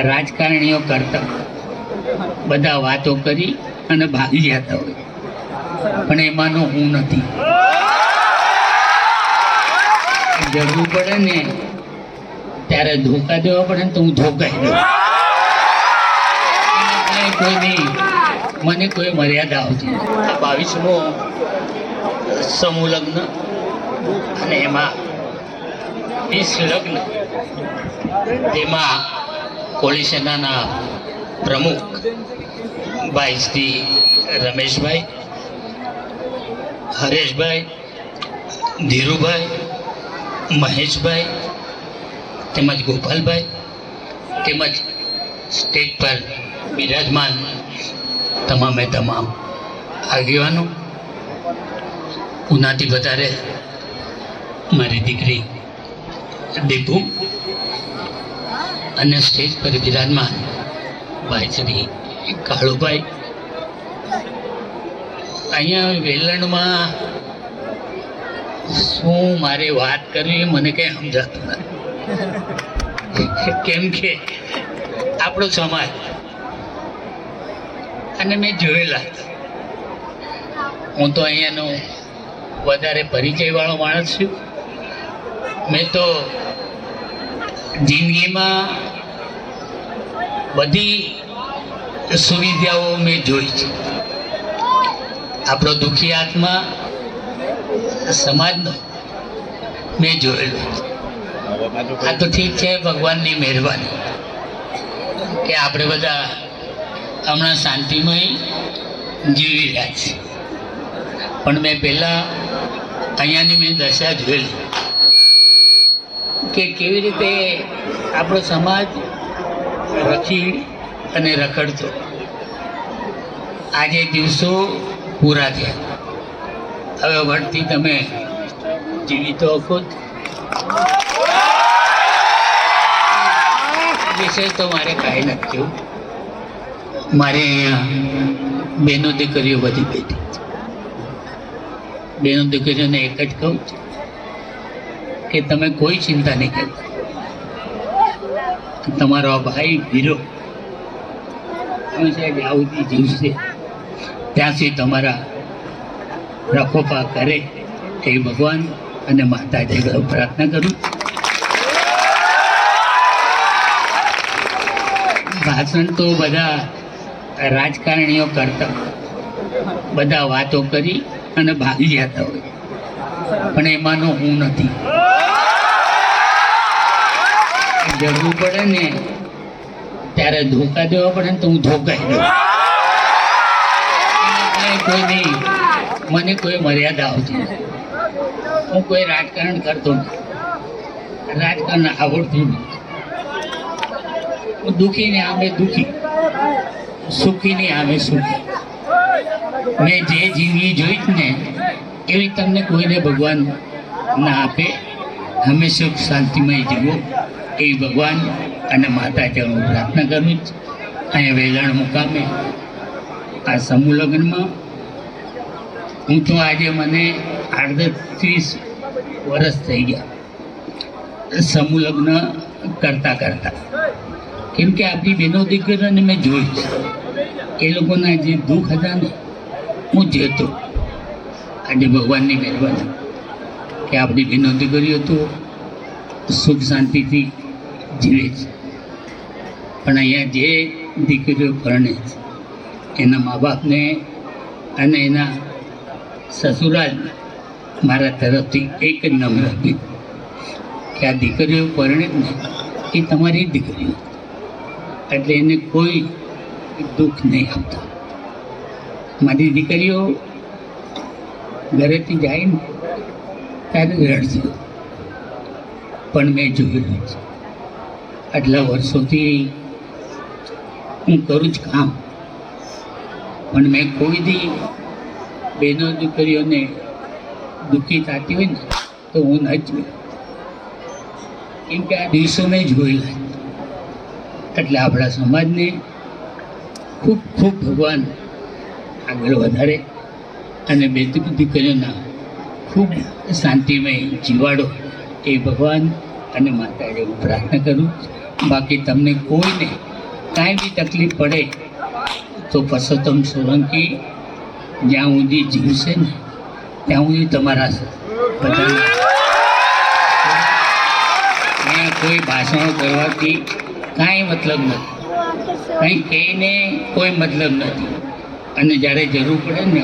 રાજકારણીઓ કરતા બધા વાતો કરી અને ભાગી જતા હોય, પણ એમાંનો હું નથી. જરૂર પડે ને ત્યારે ધોકા દેવા પડે ને તો હું ધોકાઈ દઉં. કોઈની મને કોઈ મર્યાદા આવતી નથી. આ 22મો સમૂહ લગ્ન અને એમાં 20 લગ્ન, તેમાં કોળી સેનાના પ્રમુખ ભાઈ શ્રી રમેશભાઈ, હરેશભાઈ, ધીરુભાઈ, મહેશભાઈ, તેમજ ગોપાલભાઈ, તેમજ સ્ટેજ પર બિરાજમાન તમામે તમામ આગેવાનો, ઉનાથી વધારે મારી દીકરી દીપુ અને સ્ટેજ પર બિરાજમાન ભાઈ શ્રી કાળુભાઈ. અહીંયા વેલણમાં શું મારે વાત કરવી મને કંઈ સમજાતું નથી, કેમ કે આપણો સમાજ અને મેં જોયેલા હતા. હું તો અહીંયાનો વધારે પરિચયવાળો માણસ છું. મેં તો જિંદગીમાં બધી સુવિધાઓ મેં જોઈ છે. આપણો દુઃખી આત્મા સમાજનો મેં જોયેલો. આ તો ઠીક છે, ભગવાનની મહેરબાની કે આપણે બધા હમણાં શાંતિમય જીવી રહ્યા છીએ. પણ મેં પહેલાં અહીંયાની મેં દશા જોયેલી કે કેવી રીતે આપણો સમાજ રખી અને રખડતો. આજે દિવસો પૂરા થયા, હવે વળતી તમે જીવીતો ખુદ વિષય તો મારે કાંઈ નથી થયું. મારે અહીંયા બહેનો દીકરીઓ બધી બેઠી છે. બહેનો દીકરીઓને એક જ કહું છું કે તમે કોઈ ચિંતા નહીં કરતા. તમારો આ ભાઈ વીરો હંમેશા જ્યાં સુધી જીવશે ત્યાં સુધી તમારા રખોપા કરે એ ભગવાન અને માતાજી પ્રાર્થના કરું. ભાષણ તો બધા રાજકારણીઓ કરતા બધા વાતો કરી અને ભાગી જતા હોય, પણ એમાંનો હું નથી. જરૂર પડે ને ત્યારે ધોકા દેવા પડે ને તો હું ધોકાઈ દઉં. કોઈની મને કોઈ મર્યાદા આવતી નથી. હું કોઈ રાજકારણ કરતો નથી, રાજકારણ આવડતું નથી. હું દુઃખીને આમે દુઃખી, સુખીને આમે સુખી. મેં જે જિંદગી જોઈ ને એવી તમને કોઈને ભગવાન ના આપે. હંમેશા સુખ શાંતિમય જીવો એ ભગવાન અને માતાજી હું પ્રાર્થના કરું છું. અહીંયા વેલણ મુકામે આ સમૂહ લગ્નમાં હું તો આજે મને 38 વર્ષ થઈ ગયા સમૂહ લગ્ન કરતા કરતા. કેમ કે આપણી બહેનો દીકરીઓને મેં જોઈ છે, એ લોકોના જે દુઃખ હતા ને હું જોતો. આજે ભગવાનની મહેરબાની કે આપણી બહેનો દીકરીઓ તો સુખ શાંતિથી જીવે છે. પણ અહીંયા જે દીકરીઓ પરણે છે એના મા બાપને અને એના સસુરાલ મારા તરફથી એક જ નમ્ર અપીલ કે આ દીકરીઓ પરણે જ ને એ તમારી દીકરીઓ, એટલે એને કોઈ દુઃખ નહીં આપતા. મારી દીકરીઓ ઘરેથી જાય ને ત્યારે રડશે, પણ મેં જોયેલું છે. આટલા વર્ષોથી હું કરું જ કામ, પણ મેં કોઈ દી બહેનો દીકરીઓને દુઃખી થતી હોય ને તો હું ન જોયું. કેમ કે આ દિવસો મેં જોયેલા. એટલે આપણા સમાજને ખૂબ ખૂબ ભગવાન આગળ વધારે અને બે દીકરીઓના ખૂબ શાંતિમય જીવાડો એ ભગવાન અને માતાજી હું પ્રાર્થના કરું. બાકી તમને કોઈને કાંઈ બી તકલીફ પડે તો પરસોત્તમ સોલંકી જ્યાં સુધી જીવશે ને ત્યાં સુધી તમારા બધાના અહીંયા કોઈ ભાષણો કરવાથી કાંઈ મતલબ નથી, કંઈ કહીને કોઈ મતલબ નથી. અને જ્યારે જરૂર પડે ને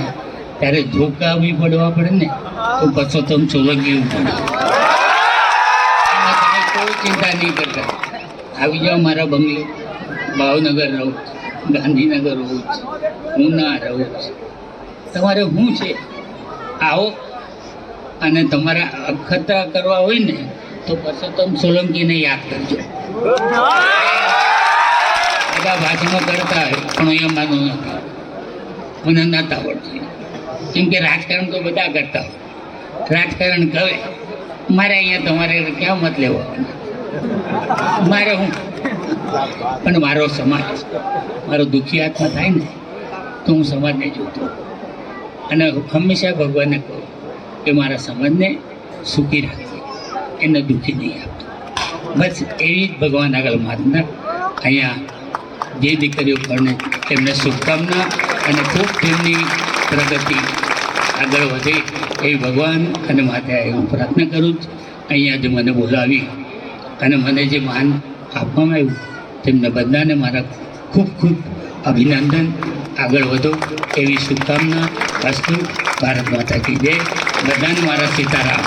ત્યારે ધોકા બી પડવા પડે ને તો પરસોત્તમ સોલંકી પડે. તમે કોઈ ચિંતા નહીં કરતા. આવી જાઓ મારા બંગલે. ભાવનગર રહું, ગાંધીનગર રહું છું, ઉના રહું છું. તમારે શું છે, આવો. અને તમારે અખતરા કરવા હોય ને તો પરસોત્તમ સોલંકીને યાદ કરજો. બધા ભાષણો કરતા હોય પણ અહીંયા માનું નથી, મને નથી આવડતું. કેમ કે રાજકારણ તો બધા કરતા હોય, રાજકારણ કહે. મારે અહીંયા તમારે ક્યાં મત લેવો, મારે હું પણ મારો સમાજ, મારો દુઃખી આત્મા થાય ને તો હું સમાજને જોતો અને હંમેશા ભગવાનને કહું કે મારા સમાજને સુખી રાખજે, એને દુઃખી નહીં આપતો. બસ એવી જ ભગવાન આગળ માગના. અહીંયા જે દીકરીઓ પરણે તેમને શુભકામના અને ખૂબ તેમની પ્રગતિ આગળ વધે એવી ભગવાન અને માતા હું પ્રાર્થના કરું છું. અહીંયા જે મને બોલાવી અને મને જે માન આપવામાં આવ્યું તેમને બધાને મારા ખૂબ ખૂબ અભિનંદન. આગળ વધો એવી શુભકામના. અસ્તુ. ભારત માતા કી જય. બધાને મારા સીતારામ.